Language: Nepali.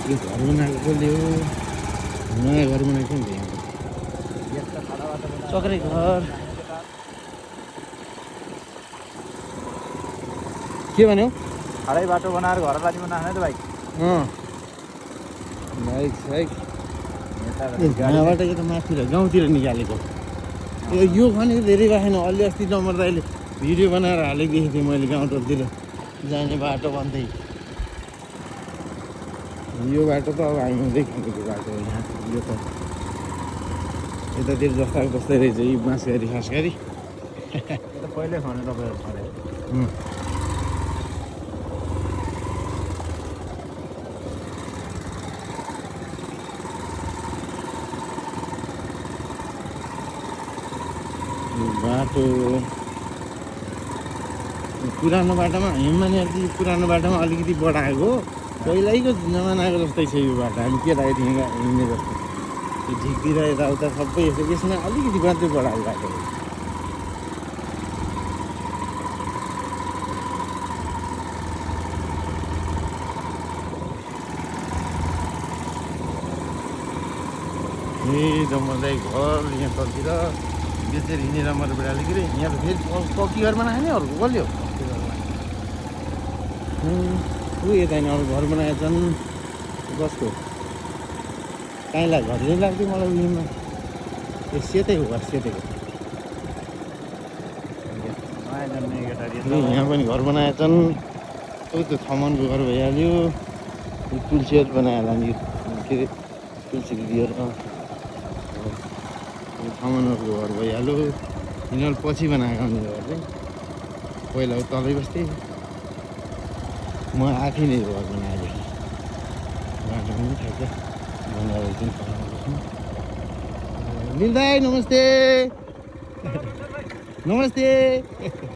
यो घर बनाएको कसले हो? नयाँ घर बनाएको नि त यहाँ चक्रे घर के भन्यो? हालै बाटो बनाएर घर लाने बनाएको त भाइ बाइक साइक यहाँबाट यो त माथितिर गाउँतिर निकालेको यो खनेको धेरै बाखेन अलि अस्ति नम्बर दाइले भिडियो बनाएर हालेको देखेको थिएँ मैले गाउँतिर जाने बाटो भन्दै यो बाटो त अब हामी हुँदै खनेको बाटो हो यहाँ यो त यतातिर जस्ताको बस्दै रहेछ यी बाँसघारी खासगरी त पहिल्यै खने तपाईँहरू खने बाटो पुरानो बाटोमा हिमानीहरू चाहिँ पुरानो बाटोमा अलिकति बढाएको पहिल्यैको जमानाको जस्तै छ यो बाटो हामी केटाकेटी हिँड्ने जस्तो यो झिकतिर यताउता सबै यसमा अलिकति मात्रै बढाएको बाटो हो ए जम्मै घर यहाँ तलतिर बेचेर हिँडेर मात्र बिराले कि यहाँ त फेरि पक्की घर बनायो नि अरूको कसले हो ऊ यता नि अरू घर बनाएका छन् कसको काहीँलाई घर नै लाग्थ्यो मलाई उयोमा ए सेतै हो घर सेतैको यहाँ पनि घर बनाएका छन् त्यो थमनको घर भइहाल्यो यो तुलसीहरू बनाइहाल्ला नि के अरे तुलसी दिदीहरू थमनहरूको घर भइहाल्यो यिनीहरू पछि बनाएको नि घर चाहिँ पहिला तलै बस्थेँ म आफै नै घर बनाएको बाटो पनि ठ्याक्क बनाएर चाहिँ निल दाइ नमस्ते नमस्ते